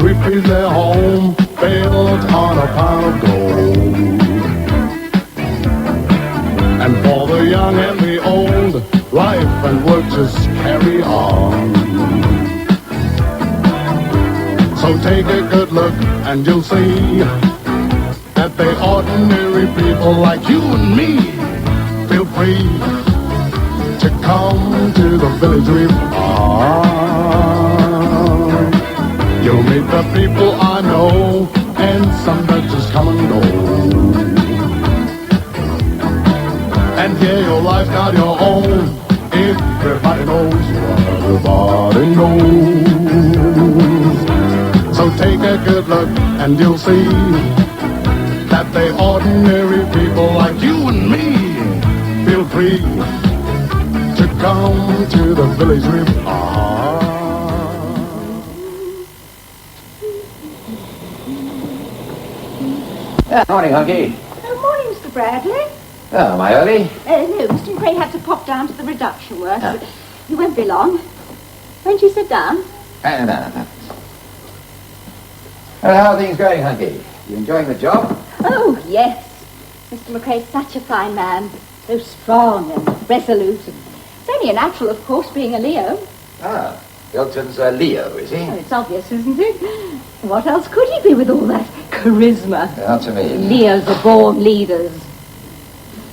Reef is their home, built on a pile of gold. And for the young and the old, life and work just carry on. So take a good look and you'll see that they ordinary people like you and me. Feel free to come to the Village Reef. You'll meet the people I know, and some that just come and go. And here your life's not your own. Everybody knows what everybody knows. So take a good look and you'll see that they ordinary people like you and me. Feel free to come to the Village Reef. Morning, Hunky. Oh, morning, Mr. Bradley. Oh, am I early? No, Mr. McRae had to pop down to the reduction works. But he won't be long. Won't you sit down? No. How are things going, Hunky? You enjoying the job? Oh, yes. Mr. McRae's such a fine man. So strong and resolute. It's only a natural, of course, being a Leo. Ah, Hilton's a Leo, is he? Oh, it's obvious, isn't it? What else could he be with all that charisma? Answer me. Leos are born leaders.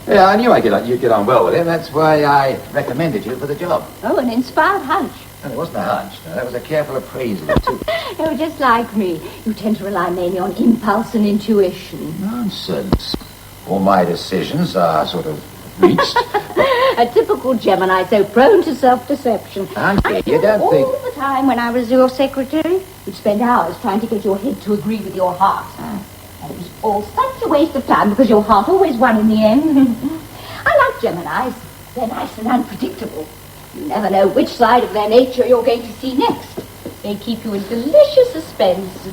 Yeah, I knew you'd get on well with him. That's why I recommended you for the job. Oh, an inspired hunch. And it wasn't a hunch. No, that was a careful appraisal, too. Oh, just like me. You tend to rely mainly on impulse and intuition. Nonsense. All my decisions are sort of reached. A typical Gemini, so prone to self-deception. Auntie, you don't think... All the time when I was your secretary, you'd spend hours trying to get your head to agree with your heart. And it was all such a waste of time because your heart always won in the end. I like Geminis. They're nice and unpredictable. You never know which side of their nature you're going to see next. They keep you in delicious suspense.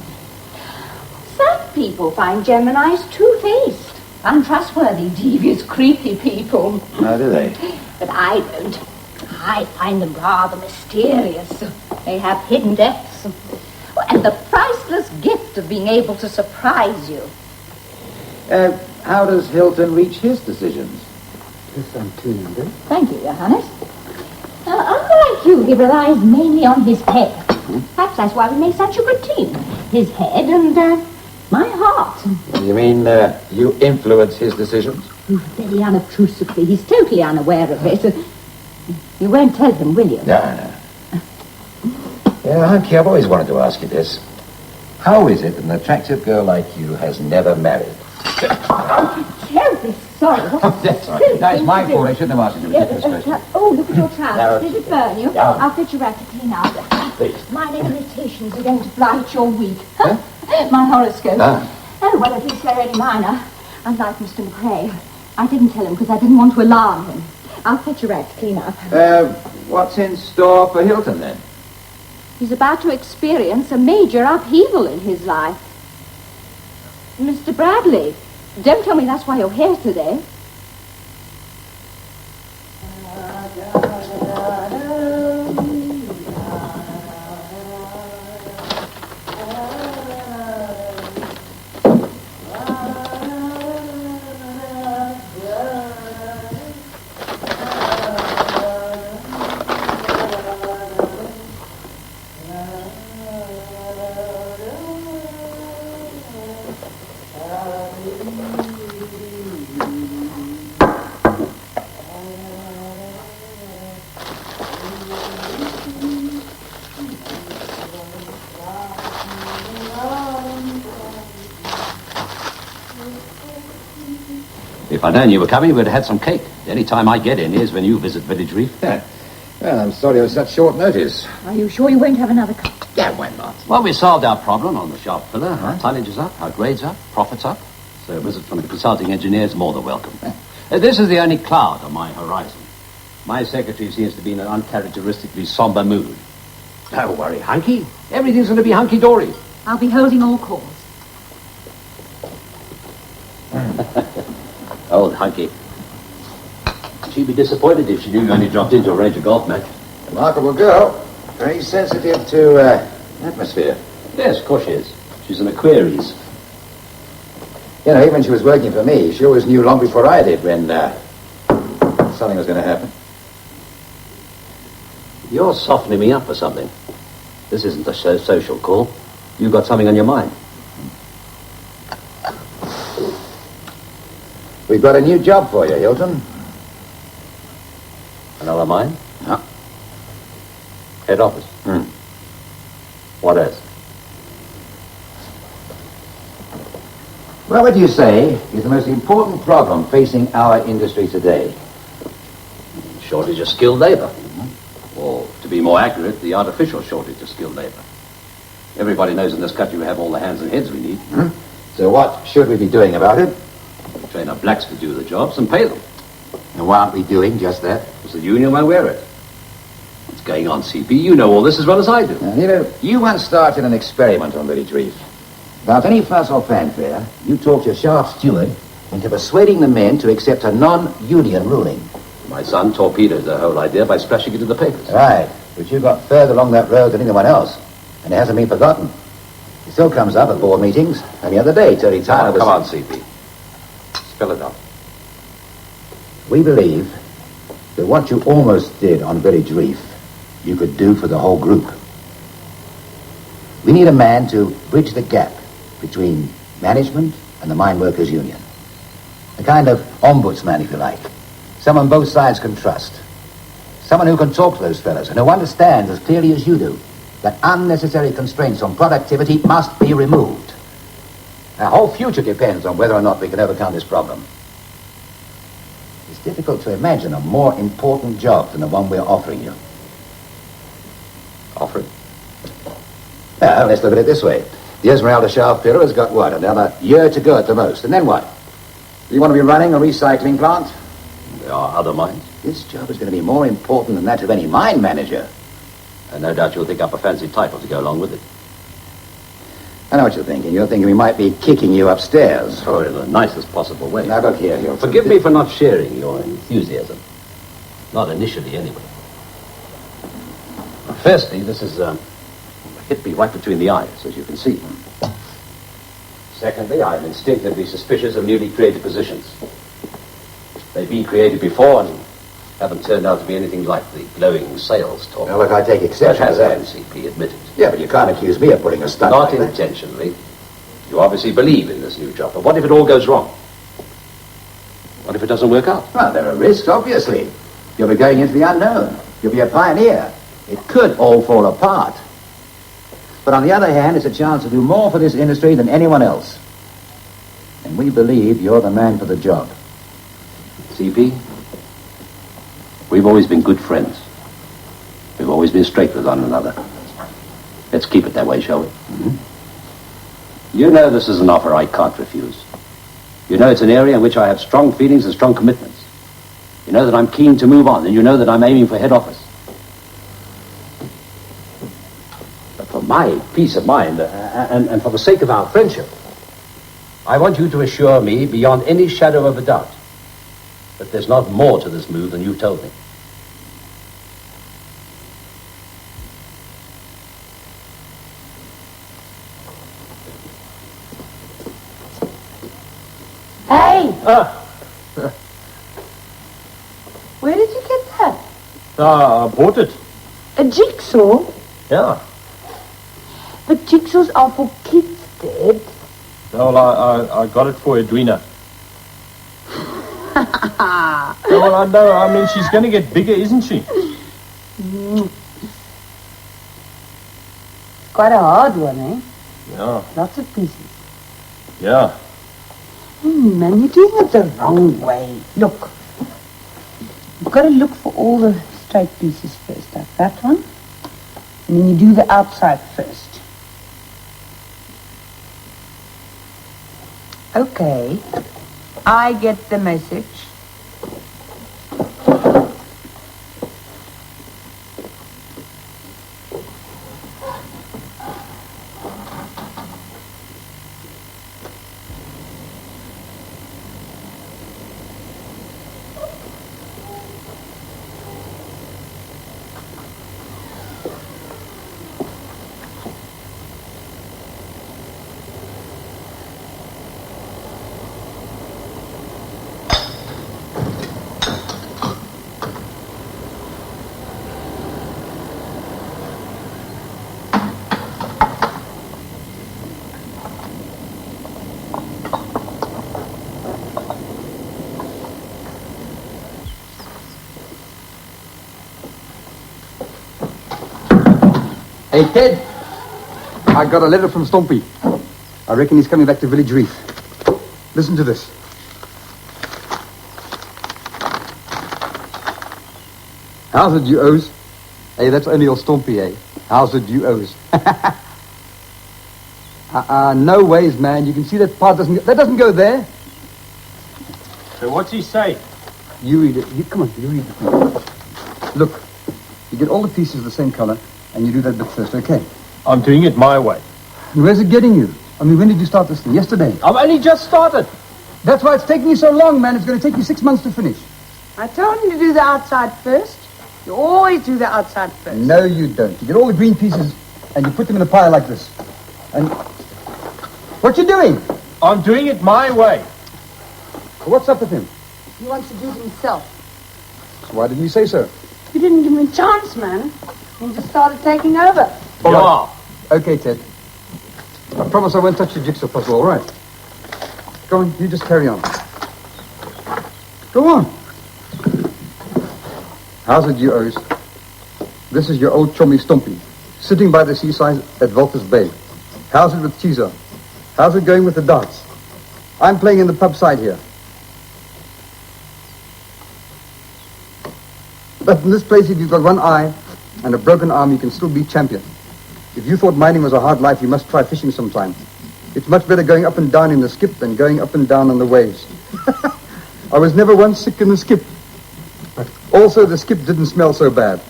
Some people find Geminis two-faced, untrustworthy, devious, creepy people. Oh, do they? But I don't. I find them rather mysterious. They have hidden depths. And the priceless gift of being able to surprise you. How does Hilton reach his decisions? Thank you, Johannes. Unlike you, he relies mainly on his head. Perhaps that's why we make such a good team. His head and my heart. You mean you influence his decisions? Very unobtrusively. He's totally unaware of it. You won't tell him, will you? No. Yeah, Hunky, I've always wanted to ask you this. How is it that an attractive girl like you has never married? I'm terribly sorry. Oh, that's all right. No, it's my fault. I shouldn't have asked you to repeat this question. Oh, look at your trousers. Did it burn you? Yeah. I'll fetch you back to clean up. Please. Minor irritations are going to blight your week. Huh? My horoscope. Oh, well, at least they're only minor. Unlike Mr. McRae. I didn't tell him because I didn't want to alarm him. I'll fetch you back to clean up. What's in store for Hilton, then? He's about to experience a major upheaval in his life. Mr. Bradley, don't tell me that's why you're here today. If I'd known you were coming, we'd have had some cake. The only time I get in is when you visit Village Reef. Yeah. Well, I'm sorry it was such short notice. Are you sure you won't have another cup? Yeah, why not? Well, we solved our problem on the shop pillar. Our tonnage is up, our grades up, profits up. So a visit from the consulting engineer is more than welcome. This is the only cloud on my horizon. My secretary seems to be in an uncharacteristically somber mood. Don't worry, Hunky. Everything's going to be hunky-dory. I'll be holding all calls. Old Hunky. She'd be disappointed if she knew you only dropped into a Ranger golf match. Remarkable girl. Very sensitive to atmosphere. Yes, of course she is. She's an Aquarius. You know, even when she was working for me, she always knew long before I did when something was going to happen. You're softening me up for something. This isn't a social call. You've got something on your mind. We've got a new job for you, Hilton. Another mine? No. Head office. What else? Well, what do you say is the most important problem facing our industry today? Shortage of skilled labor. Or, to be more accurate, the artificial shortage of skilled labor. Everybody knows in this country we have all the hands and heads we need. So what should we be doing about it? Train our blacks to do the jobs and pay them. And why aren't we doing just that? Because the union won't wear it. What's going on, CP? You know all this as well as I do. Now, you once started an experiment on Village Reef. Without any fuss or fanfare, you talked your shaft steward into persuading the men to accept a non-union ruling. My son torpedoed the whole idea by splashing it in the papers. Right, but you got further along that road than anyone else, and it hasn't been forgotten. It still comes up at board meetings, and the other day, Tony Tyler was... Come on, CP. Spell it out. We believe that what you almost did on Village Reef, you could do for the whole group. We need a man to bridge the gap between management and the mine workers' union. A kind of ombudsman, if you like. Someone both sides can trust. Someone who can talk to those fellas and who understands as clearly as you do that unnecessary constraints on productivity must be removed. Our whole future depends on whether or not we can overcome this problem. It's difficult to imagine a more important job than the one we're offering you. Offer it. Well, let's look at it this way. The Esmeralda shaft pillar has got, what, another year to go at the most. And then what? Do you want to be running a recycling plant? There are other mines. This job is going to be more important than that of any mine manager. And no doubt you'll think up a fancy title to go along with it. I know what you're thinking. You're thinking we might be kicking you upstairs. Or in the nicest possible way. Now, look here, Hilton. Forgive me for not sharing your enthusiasm. Not initially, anyway. Firstly, this is hit me right between the eyes, as you can see. Secondly, I'm instinctively suspicious of newly created positions. They've been created before and haven't turned out to be anything like the glowing sales talk. Now, look, I take That exception to has that. CP admitted. Yeah, but you can't accuse me of putting a stunt Not like that. intentionally. You obviously believe in this new job, but what if it all goes wrong? What if it doesn't work out? Well, there are risks, obviously. You'll be going into the unknown. You'll be a pioneer. It could all fall apart. But on the other hand, it's a chance to do more for this industry than anyone else. And we believe you're the man for the job. CP, we've always been good friends. We've always been straight with one another. Let's keep it that way, shall we? You know this is an offer I can't refuse. You know it's an area in which I have strong feelings and strong commitments. You know that I'm keen to move on, and you know that I'm aiming for head office. But for my peace of mind, and for the sake of our friendship, I want you to assure me, beyond any shadow of a doubt, that there's not more to this move than you've told me. Hey! Where did you get that? I bought it. A jigsaw? Yeah. But jigsaws are for kids, Dad. Well, I got it for Edwina. Well, I know. I mean, she's going to get bigger, isn't she? Quite a hard one, eh? Yeah. Lots of pieces. Yeah. Man, you're doing it the wrong way. Look. You've got to look for all the straight pieces first, like that one. And then you do the outside first. Okay. I get the message. Hey, Ted. I got a letter from Stompy. I reckon he's coming back to Village Reef. Listen to this. How's it, you O's? Hey, that's only old Stompy, eh? How's it, you O's? No ways, man. You can see that part doesn't go there. So what's he say? You read it. Come on, you read it. Look, you get all the pieces the same color, and you do that bit first, okay? I'm doing it my way. And where's it getting you? I mean, when did you start this thing? Yesterday. I've only just started. That's why it's taking you so long, man. It's going to take you 6 months to finish. I told him to do the outside first. You always do the outside first. No, you don't. You get all the green pieces, and you put them in a pile like this. And what you doing? I'm doing it my way. What's up with him? He wants to do it himself. So why didn't you say so? You didn't give him a chance, man. He just started taking over. All right. Okay, Ted. I promise I won't touch the jigsaw puzzle, all right? Go on, you just carry on. Go on. How's it, you O's? This is your old chummy Stompy, sitting by the seaside at Walters Bay. How's it with Chizo? How's it going with the darts? I'm playing in the pub side here. But in this place, if you've got one eye and a broken arm, you can still be champion. If you thought mining was a hard life, you must try fishing sometime. It's much better going up and down in the skip than going up and down on the waves. I was never once sick in the skip. Also, the skip didn't smell so bad.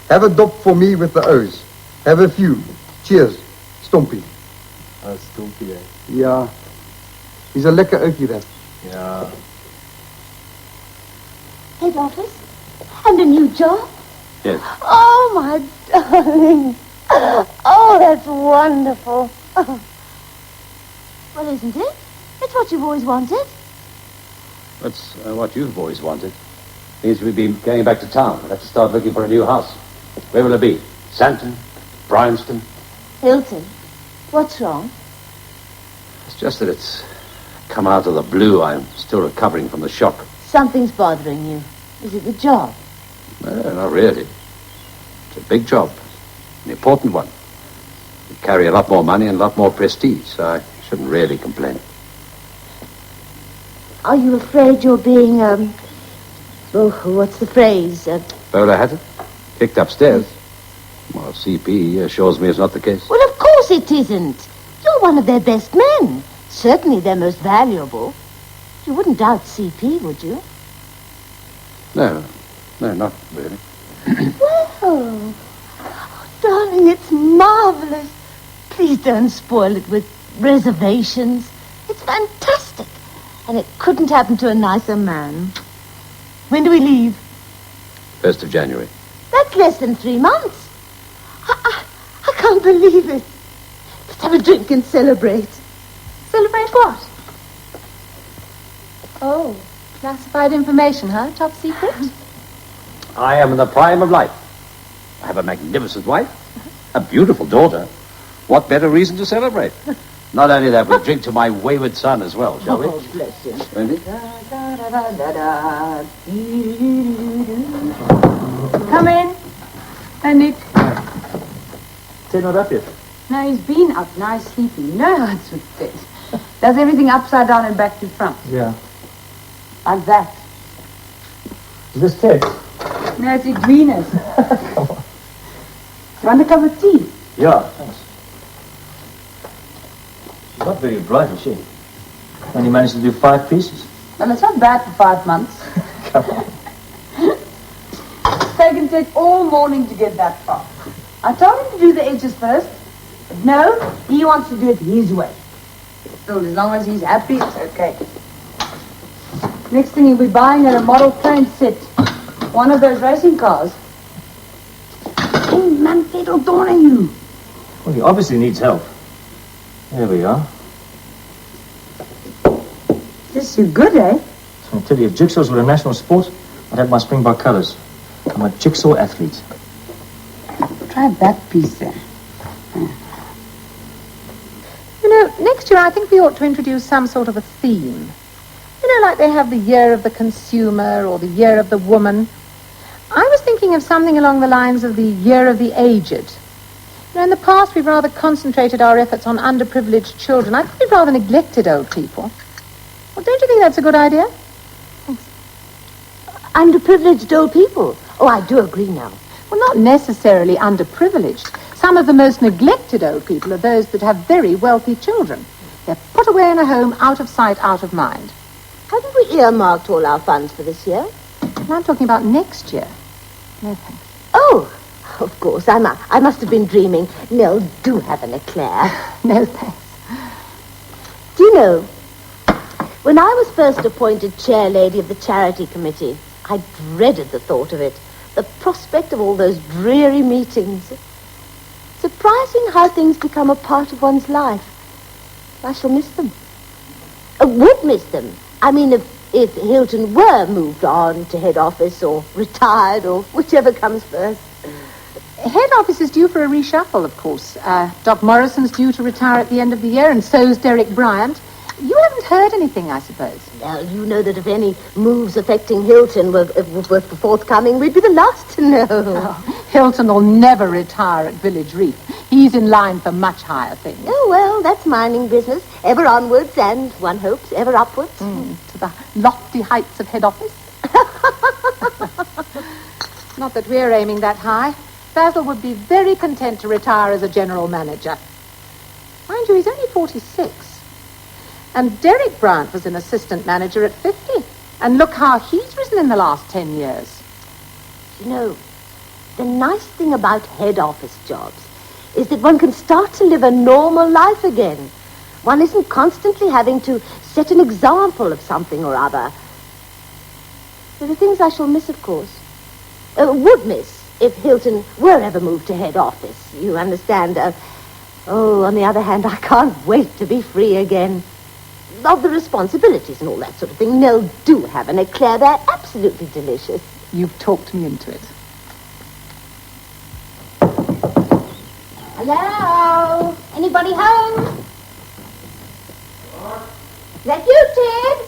Have a dop for me with the O's. Have a few. Cheers. Stompy. Stompy, eh? Ja. He's a lekker oukie, that. Yeah. Hey, Walters. And a new job? Yes. Oh, my darling. Oh, that's wonderful. Oh. Well, isn't it? It's what you've always wanted. That's what you've always wanted. Means we'll be going back to town. We'll have to start looking for a new house. Where will it be? Santon? Bryanston? Hilton. What's wrong? It's just that it's come out of the blue. I'm still recovering from the shock. Something's bothering you. Is it the job? No, not really. It's a big job. An important one. You carry a lot more money and a lot more prestige, so I shouldn't really complain. Are you afraid you're being, what's the phrase? Bowler had it? Kicked upstairs? Well, CP assures me it's not the case. Well, of course it isn't. You're one of their best men. Certainly their most valuable. You wouldn't doubt CP, would you? No, not really. Well, darling, it's marvelous. Please don't spoil it with reservations. It's fantastic. And it couldn't happen to a nicer man. When do we leave? 1st of January. That's less than 3 months. I can't believe it. Let's have a drink and celebrate. Celebrate what? Oh, classified information, huh? Top secret? I am in the prime of life. I have a magnificent wife, a beautiful daughter. What better reason to celebrate? Not only that, we'll drink to my wayward son as well, shall we? Oh, bless him. Wendy? Come in. Hey, Nick. Ted not up yet. No, he's been up. Now he's sleeping. No, that's with Ted. Does everything upside down and back to front. Yeah. Like that. Is this Ted? No, it's Edwina's. You want a cup of tea? Yeah, thanks. She's not very bright, is she? Only managed to do 5 pieces. Well, it's not bad for 5 months. Come on. It's taken Ted all morning to get that far. I told him to do the edges first. But no, he wants to do it his way. Still, as long as he's happy, it's okay. Next thing he'll be buying her a model train set. One of those racing cars. Hey, man, Ted'll dawn on you. Well, he obviously needs help. There we are. This you good, eh? So I tell you, if jigsaws were a national sport, I'd have my Springbok colours. I'm a jigsaw athlete. Try that piece there. You know, next year I think we ought to introduce some sort of a theme. You know, like they have the year of the consumer or the year of the woman. I was thinking of something along the lines of the year of the aged. In the past, we've rather concentrated our efforts on underprivileged children. I think we've rather neglected old people. Well, don't you think that's a good idea? Underprivileged old people? Oh, I do agree now. Well, not necessarily underprivileged. Some of the most neglected old people are those that have very wealthy children. They're put away in a home, out of sight, out of mind. Haven't we earmarked all our funds for this year? And I'm talking about next year. No, thanks. Oh, of course. I must have been dreaming. Nell, do have an eclair. No, thanks. Do you know, when I was first appointed chair lady of the charity committee, I dreaded the thought of it. The prospect of all those dreary meetings. Surprising how things become a part of one's life. I shall miss them. I would miss them. I mean, if Hilton were moved on to head office or retired or whichever comes first. Head office is due for a reshuffle, of course. Doc Morrison's due to retire at the end of the year, and so's Derek Bryant. You haven't heard anything, I suppose. Well, you know that if any moves affecting Hilton were forthcoming, we'd be the last to know. Oh, Hilton will never retire at Village Reef. He's in line for much higher things. Oh, well, that's mining business. Ever onwards and, one hopes, ever upwards. To the lofty heights of head office. Not that we're aiming that high. Basil would be very content to retire as a general manager. Mind you, he's only 46. And Derek Bryant was an assistant manager at 50. And look how he's risen in the last 10 years. You know, the nice thing about head office jobs is that one can start to live a normal life again. One isn't constantly having to set an example of something or other. There are things I shall miss, of course. Would miss if Hilton were ever moved to head office. You understand? On the other hand, I can't wait to be free again. Of the responsibilities and all that sort of thing. Nell, do have an eclair. They're absolutely delicious. You've talked me into it. Hello? Anybody home? Is that you, Ted?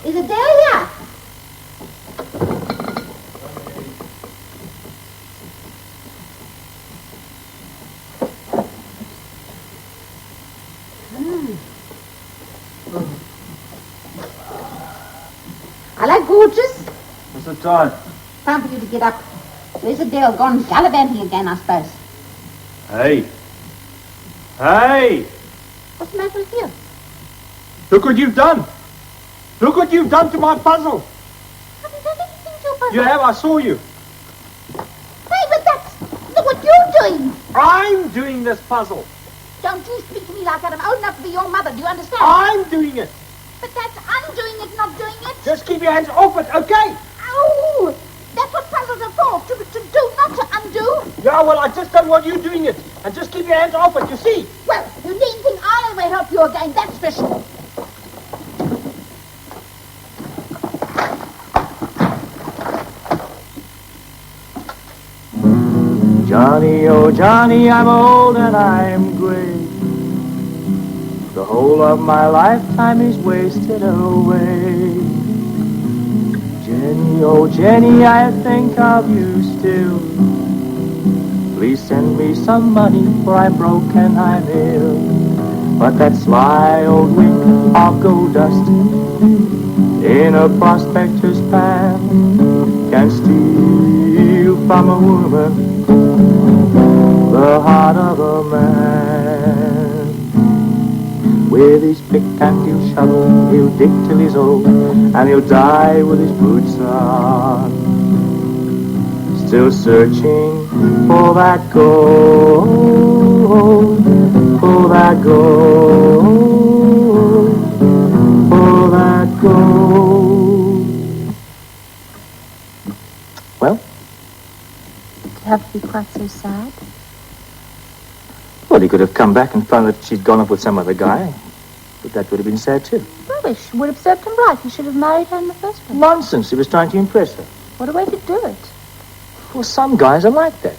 Is it Delia? Hello, gorgeous. What's the time? Time for you to get up. Where's Adele? Gone gallivanting again, I suppose. Hey! Hey! What's the matter with you? Look what you've done! Look what you've done to my puzzle! I haven't done anything to your puzzle. You have, I saw you. Hey, but that's what you're doing. I'm doing this puzzle. Don't you speak to me like that. I'm old enough to be your mother. Do you understand? I'm doing it. But that's undoing it, not doing it. Just keep your hands off it, okay? Ow! That's what puzzles are for. To do, not to undo. Yeah, well, I just don't want you doing it. And just keep your hands off it, you see? Well, you needn't think I'll ever help you again. That's for sure. Johnny, oh Johnny, I'm old and I'm gray. The whole of my lifetime is wasted away. Jenny, oh Jenny, I think of you still. Please send me some money, for I'm broke and I'm ill. But that sly old wink of gold dust in a prospector's pan can steal from a woman the heart of a man. With his pick and he'll shovel, he'll dig till he's old, and he'll die with his boots on. Still searching for that gold, for that gold, for that gold. Well? Did you have to be quite so sad? Well, he could have come back and found that she'd gone off with some other guy. But that would have been sad, too. Rubbish. Would have served him right. He should have married her in the first place. Nonsense. He was trying to impress her. What a way to do it. Well, some guys are like that.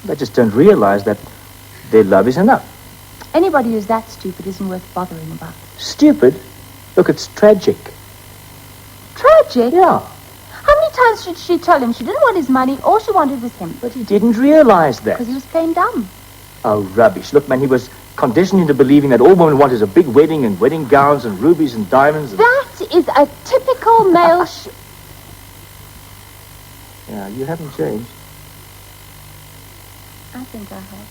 They just don't realize that their love is enough. Anybody who's that stupid isn't worth bothering about. Stupid? Look, it's tragic. Tragic? Yeah. How many times should she tell him she didn't want his money? All she wanted was him. But he didn't realize that. Because he was plain dumb. Oh, rubbish. Look, man, he was conditioned into believing that all women want is a big wedding and wedding gowns and rubies and diamonds. And... That is a typical male... Yeah, you haven't changed. I think I have.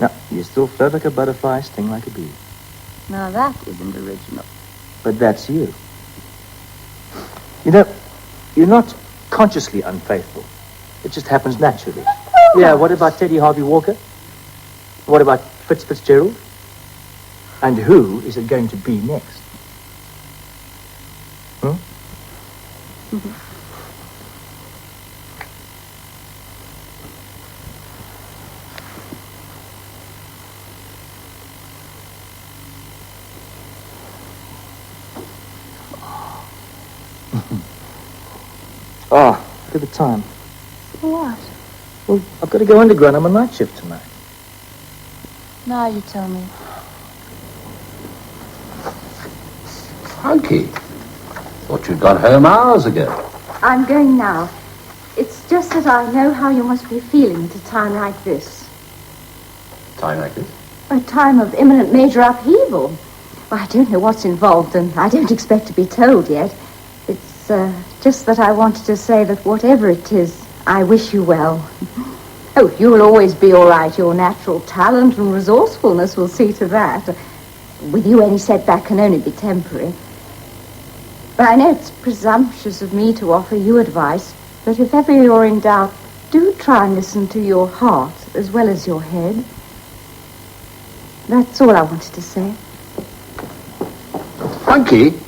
No, you still float like a butterfly, sting like a bee. Now that isn't original. But that's you. You know, you're not consciously unfaithful. It just happens naturally. Yeah, what about Teddy Harvey Walker? What about Fitz Fitzgerald? And who is it going to be next? Oh, look at the time. What? Well, I've got to go underground. I'm on night shift tonight. Now you tell me. Frankie, thought you'd got home hours ago. I'm going now. It's just that I know how you must be feeling at a time like this. Time like this? A time of imminent major upheaval. Well, I don't know what's involved, and I don't expect to be told yet. It's just that I wanted to say that whatever it is, I wish you well. Oh, you'll always be all right. Your natural talent and resourcefulness will see to that. With you, any setback can only be temporary. But I know it's presumptuous of me to offer you advice, but if ever you're in doubt, do try and listen to your heart as well as your head. That's all I wanted to say. Frankie?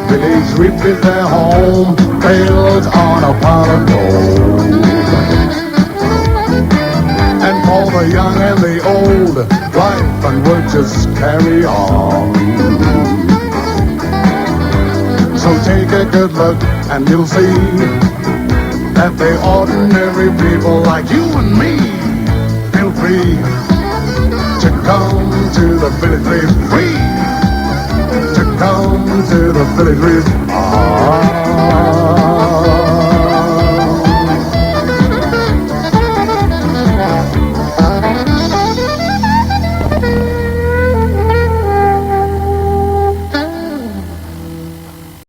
Village reap is their home, built on a pot of gold. And for the young and the old, life and work just carry on. So take a good look and you'll see that the ordinary people like you and me feel free to come to the village reap free. Come to the village reap.